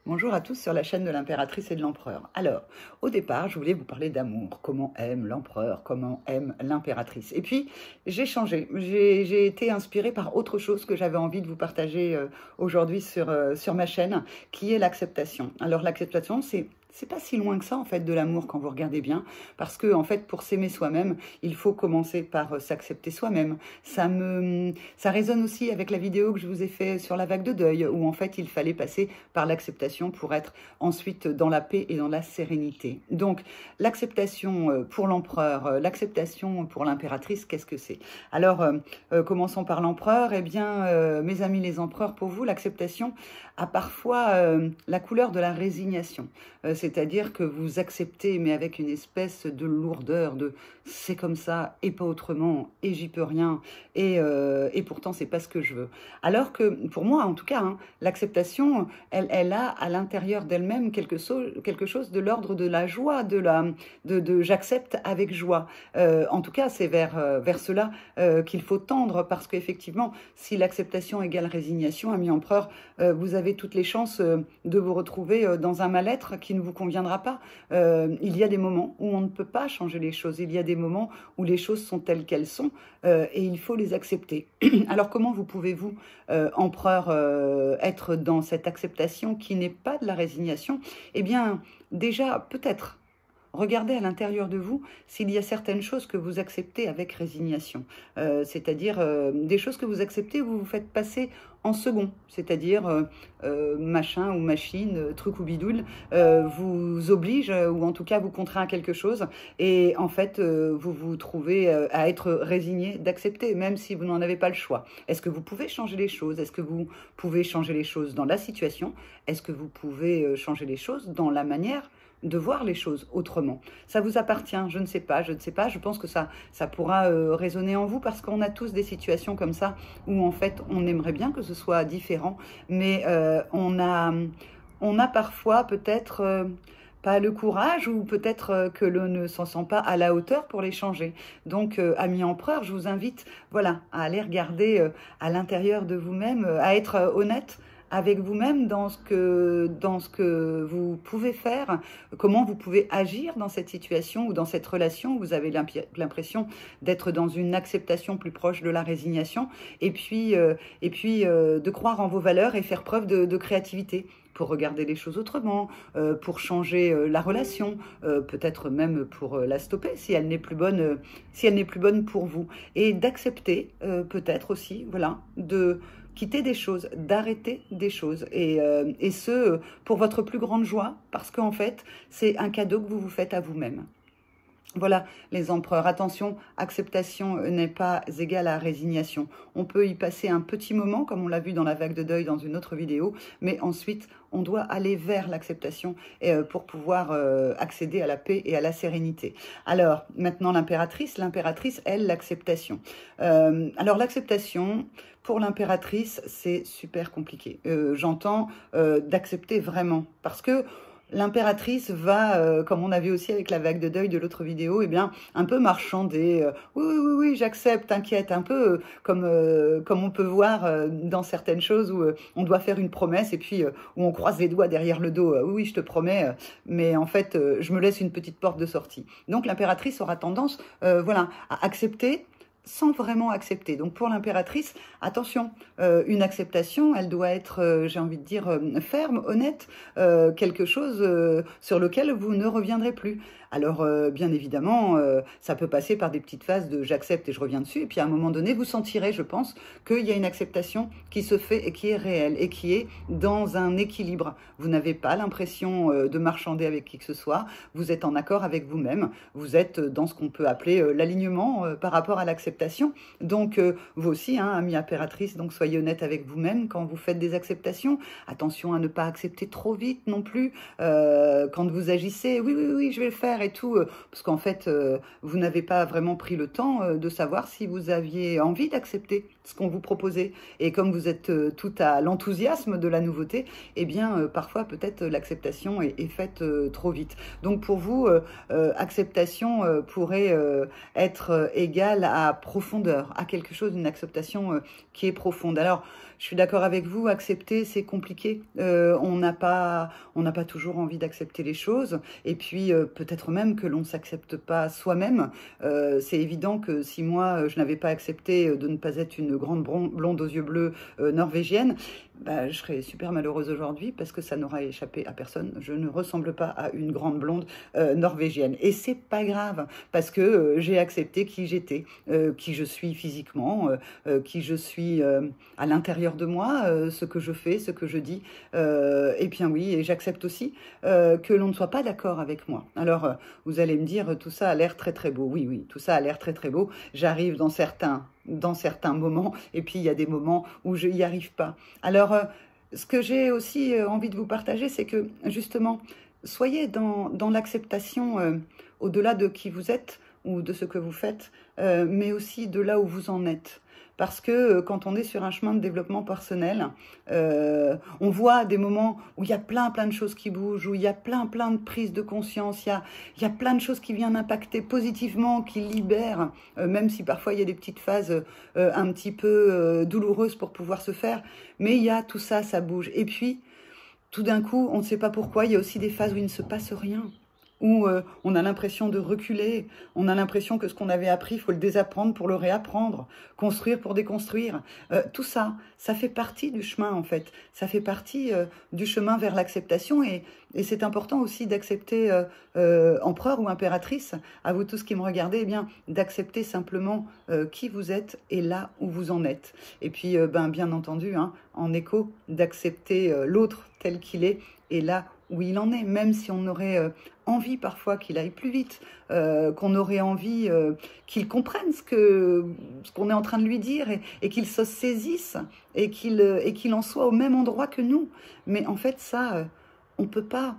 Bonjour à tous sur la chaîne de l'impératrice et de l'empereur. Alors, au départ, je voulais vous parler d'amour, comment aime l'empereur, comment aime l'impératrice. Et puis, j'ai changé, j'ai été inspirée par autre chose que j'avais envie de vous partager aujourd'hui sur ma chaîne, qui est l'acceptation. Alors, l'acceptation, c'est pas si loin que ça, en fait, de l'amour quand vous regardez bien, parce que, en fait, pour s'aimer soi-même, il faut commencer par s'accepter soi-même. Ça résonne aussi avec la vidéo que je vous ai fait sur la vague de deuil, où, en fait, il fallait passer par l'acceptation pour être ensuite dans la paix et dans la sérénité. Donc, l'acceptation pour l'empereur, l'acceptation pour l'impératrice, qu'est-ce que c'est? Alors, commençons par l'empereur. Eh bien, mes amis les empereurs, pour vous, l'acceptation a parfois la couleur de la résignation. C'est-à-dire que vous acceptez, mais avec une espèce de lourdeur, de c'est comme ça et pas autrement, et j'y peux rien, et pourtant c'est pas ce que je veux. Alors que, pour moi en tout cas, hein, l'acceptation, elle a à l'intérieur d'elle-même quelque chose de l'ordre de la joie, de j'accepte avec joie. En tout cas, c'est vers cela qu'il faut tendre, parce qu'effectivement, si l'acceptation égale résignation, ami empereur, vous avez toutes les chances de vous retrouver dans un mal-être qui ne vous conviendra pas. Il y a des moments où on ne peut pas changer les choses. Il y a des moments où les choses sont telles qu'elles sont et il faut les accepter. Alors comment vous pouvez-vous, empereur, être dans cette acceptation qui n'est pas de la résignation? Eh bien, déjà, peut-être, regardez à l'intérieur de vous s'il y a certaines choses que vous acceptez avec résignation. C'est-à-dire des choses que vous acceptez, vous vous faites passer en second. C'est-à-dire machin ou machine, truc ou bidule, vous oblige ou en tout cas vous contraint à quelque chose. Et en fait, vous vous trouvez à être résigné d'accepter, même si vous n'en avez pas le choix. Est-ce que vous pouvez changer les choses? Est-ce que vous pouvez changer les choses dans la situation? Est-ce que vous pouvez changer les choses dans la manière de voir les choses autrement? Ça vous appartient, je ne sais pas, je pense que ça pourra résonner en vous, parce qu'on a tous des situations comme ça, où en fait on aimerait bien que ce soit différent, mais on a parfois peut-être pas le courage, ou peut-être que l'on ne s'en sent pas à la hauteur pour les changer. Donc, ami empereur, je vous invite, voilà, à aller regarder à l'intérieur de vous-même, à être honnête avec vous-même dans ce que vous pouvez faire, comment vous pouvez agir dans cette situation ou dans cette relation où vous avez l'impression d'être dans une acceptation plus proche de la résignation, et puis de croire en vos valeurs et faire preuve de créativité pour regarder les choses autrement, pour changer la relation, peut-être même pour la stopper si elle n'est plus bonne pour vous, et d'accepter peut-être aussi, voilà, de quitter des choses, d'arrêter des choses, et ce, pour votre plus grande joie, parce qu'en fait, c'est un cadeau que vous vous faites à vous-même. Voilà, les empereurs, attention, acceptation n'est pas égale à résignation. On peut y passer un petit moment, comme on l'a vu dans la vague de deuil dans une autre vidéo, mais ensuite, on doit aller vers l'acceptation pour pouvoir accéder à la paix et à la sérénité. Alors, maintenant, l'impératrice, elle, l'acceptation. Alors, l'acceptation, pour l'impératrice, c'est super compliqué. J'entends d'accepter vraiment, parce que l'impératrice va, comme on a vu aussi avec la vague de deuil de l'autre vidéo, eh bien, un peu marchander. Oui, j'accepte, t'inquiète. Un peu comme on peut voir dans certaines choses où on doit faire une promesse et puis où on croise les doigts derrière le dos. Oui, je te promets, mais en fait, je me laisse une petite porte de sortie. Donc, l'impératrice aura tendance, voilà, à accepter sans vraiment accepter. Donc pour l'impératrice, attention, une acceptation, elle doit être, j'ai envie de dire, ferme, honnête, quelque chose sur lequel vous ne reviendrez plus. Alors, bien évidemment, ça peut passer par des petites phases de j'accepte et je reviens dessus, et puis à un moment donné, vous sentirez, je pense, qu'il y a une acceptation qui se fait et qui est réelle, et qui est dans un équilibre. Vous n'avez pas l'impression de marchander avec qui que ce soit, vous êtes en accord avec vous-même, vous êtes dans ce qu'on peut appeler l'alignement par rapport à l'acceptation. Donc, vous aussi, hein, amie impératrice, donc soyez honnête avec vous-même quand vous faites des acceptations. Attention à ne pas accepter trop vite non plus, quand vous agissez, oui, je vais le faire et tout, parce qu'en fait, vous n'avez pas vraiment pris le temps de savoir si vous aviez envie d'accepter ce qu'on vous proposait. Et comme vous êtes tout à l'enthousiasme de la nouveauté, eh bien, parfois, peut-être l'acceptation est faite trop vite. Donc, pour vous, acceptation pourrait être égale à profondeur, à quelque chose, une acceptation qui est profonde. Alors, je suis d'accord avec vous, accepter, c'est compliqué. On n'a pas toujours envie d'accepter les choses. Et puis, peut-être même que l'on ne s'accepte pas soi-même. C'est évident que si moi, je n'avais pas accepté de ne pas être une grande blonde aux yeux bleus norvégienne, bah, je serais super malheureuse aujourd'hui parce que ça n'aura échappé à personne. Je ne ressemble pas à une grande blonde norvégienne. Et c'est pas grave parce que j'ai accepté qui j'étais, qui je suis physiquement, qui je suis à l'intérieur de moi, ce que je fais, ce que je dis. Et bien oui, et j'accepte aussi que l'on ne soit pas d'accord avec moi. Alors, vous allez me dire, tout ça a l'air très très beau. Oui, oui, tout ça a l'air très très beau. J'arrive dans certains moments, et puis il y a des moments où je n'y arrive pas. Alors, ce que j'ai aussi envie de vous partager, c'est que justement, soyez dans l'acceptation au-delà de qui vous êtes ou de ce que vous faites, mais aussi de là où vous en êtes. Parce que quand on est sur un chemin de développement personnel, on voit des moments où il y a plein de choses qui bougent, où il y a plein de prises de conscience, il y a plein de choses qui viennent impacter positivement, qui libèrent, même si parfois il y a des petites phases un petit peu douloureuses pour pouvoir se faire. Mais il y a tout ça, ça bouge. Et puis, tout d'un coup, on ne sait pas pourquoi, il y a aussi des phases où il ne se passe rien, où on a l'impression de reculer, on a l'impression que ce qu'on avait appris, il faut le désapprendre pour le réapprendre, construire pour déconstruire. Tout ça, ça fait partie du chemin en fait, ça fait partie du chemin vers l'acceptation et c'est important aussi d'accepter, empereur ou impératrice, à vous tous qui me regardez, eh bien d'accepter simplement qui vous êtes et là où vous en êtes. Et puis, bien entendu, hein, en écho, d'accepter l'autre tel qu'il est et là où il en est, même si on aurait envie parfois qu'il aille plus vite, qu'on aurait envie qu'il comprenne ce qu'on est en train de lui dire et qu'il se saisisse et qu'il en soit au même endroit que nous. Mais en fait, ça, on peut pas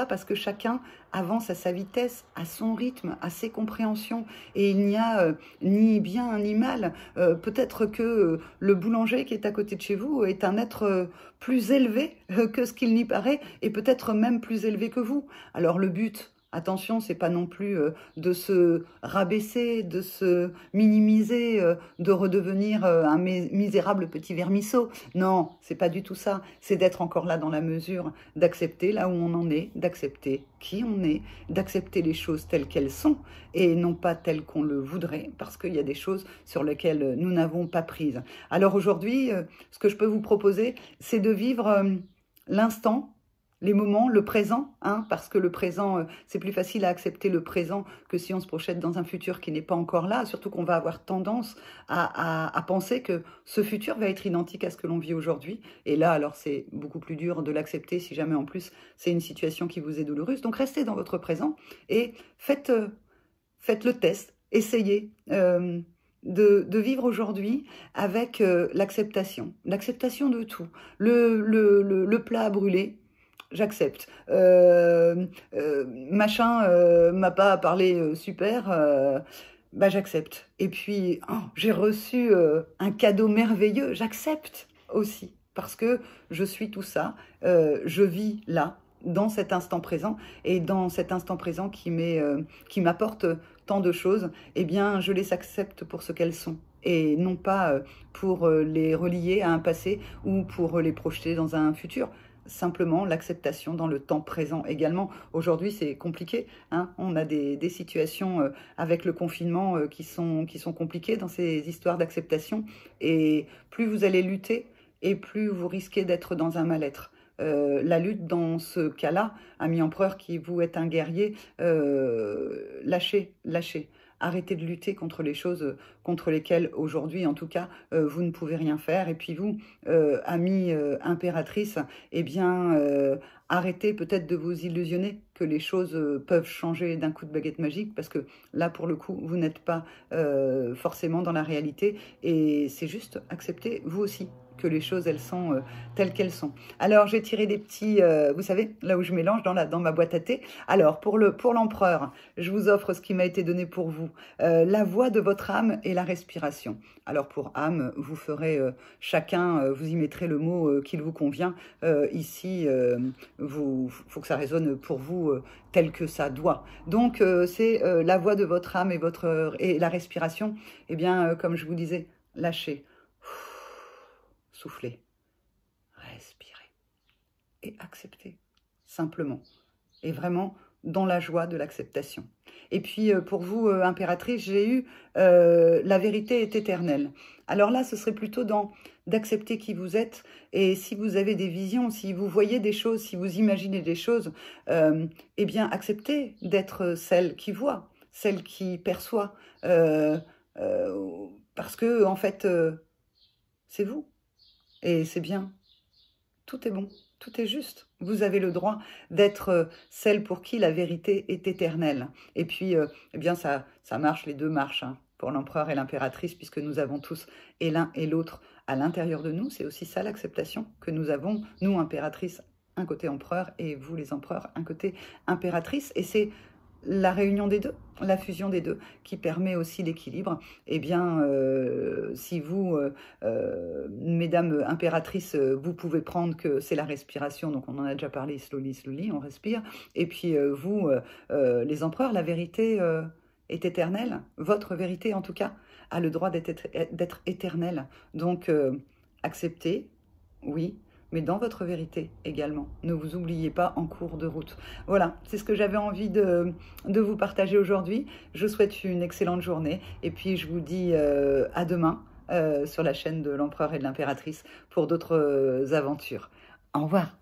parce que chacun avance à sa vitesse, à son rythme, à ses compréhensions. Et il n'y a ni bien ni mal. Peut-être que le boulanger qui est à côté de chez vous est un être plus élevé que ce qu'il n'y paraît, et peut-être même plus élevé que vous. Alors le but, attention, c'est pas non plus de se rabaisser, de se minimiser, de redevenir un misérable petit vermisseau. Non, c'est pas du tout ça. C'est d'être encore là dans la mesure, d'accepter là où on en est, d'accepter qui on est, d'accepter les choses telles qu'elles sont et non pas telles qu'on le voudrait, parce qu'il y a des choses sur lesquelles nous n'avons pas prise. Alors aujourd'hui, ce que je peux vous proposer, c'est de vivre l'instant, les moments, le présent, hein, parce que le présent, c'est plus facile à accepter le présent que si on se projette dans un futur qui n'est pas encore là, surtout qu'on va avoir tendance à penser que ce futur va être identique à ce que l'on vit aujourd'hui. Et là, alors c'est beaucoup plus dur de l'accepter si jamais en plus c'est une situation qui vous est douloureuse. Donc restez dans votre présent et faites le test, essayez de vivre aujourd'hui avec l'acceptation de tout. Le plat à brûler, j'accepte. Machin m'a pas parlé super, j'accepte. Et puis, oh, j'ai reçu un cadeau merveilleux, j'accepte aussi. Parce que je suis tout ça, je vis là, dans cet instant présent, et dans cet instant présent qui m'apporte tant de choses, eh bien, je les accepte pour ce qu'elles sont. Et non pas pour les relier à un passé ou pour les projeter dans un futur. Simplement l'acceptation dans le temps présent également. Aujourd'hui, c'est compliqué, hein. On a des situations avec le confinement qui sont compliquées dans ces histoires d'acceptation. Et plus vous allez lutter, et plus vous risquez d'être dans un mal-être. La lutte dans ce cas-là, ami empereur qui vous êtes un guerrier, lâchez. Arrêtez de lutter contre les choses contre lesquelles aujourd'hui, en tout cas, vous ne pouvez rien faire. Et puis vous, amie impératrice, eh bien, arrêtez peut-être de vous illusionner que les choses peuvent changer d'un coup de baguette magique, parce que là, pour le coup, vous n'êtes pas forcément dans la réalité. Et c'est juste accepter, vous aussi, que les choses, elles sont telles qu'elles sont. Alors, j'ai tiré des petits, vous savez, là où je mélange dans ma boîte à thé. Alors, pour l'empereur, je vous offre ce qui m'a été donné pour vous. La voix de votre âme et la respiration. Alors, pour âme, vous ferez chacun, vous y mettrez le mot qu'il vous convient. Ici, faut que ça résonne pour vous tel que ça doit. Donc, c'est la voix de votre âme et la respiration. Eh bien, comme je vous disais, lâchez. soufflez, respirez et acceptez, simplement. Et vraiment dans la joie de l'acceptation. Et puis pour vous, impératrice, j'ai eu la vérité est éternelle. Alors là, ce serait plutôt d'accepter qui vous êtes, et si vous avez des visions, si vous voyez des choses, si vous imaginez des choses, eh bien acceptez d'être celle qui voit, celle qui perçoit, parce que en fait, c'est vous, et c'est bien, tout est bon. Tout est juste. Vous avez le droit d'être celle pour qui la vérité est éternelle. Et puis, eh bien, ça marche, les deux marchent, hein, pour l'empereur et l'impératrice, puisque nous avons tous et l'un et l'autre à l'intérieur de nous. C'est aussi ça l'acceptation que nous avons, nous, impératrice, un côté empereur, et vous, les empereurs, un côté impératrice. Et c'est la réunion des deux, la fusion des deux, qui permet aussi l'équilibre. Eh bien, si vous, mesdames impératrices, vous pouvez prendre que c'est la respiration, donc on en a déjà parlé, slowly, slowly, on respire. Et puis vous, les empereurs, la vérité est éternelle. Votre vérité, en tout cas, a le droit d'être éternelle. Donc, acceptez, oui, mais dans votre vérité également. Ne vous oubliez pas en cours de route. Voilà, c'est ce que j'avais envie de vous partager aujourd'hui. Je vous souhaite une excellente journée et puis je vous dis à demain sur la chaîne de l'Empereur et de l'Impératrice pour d'autres aventures. Au revoir.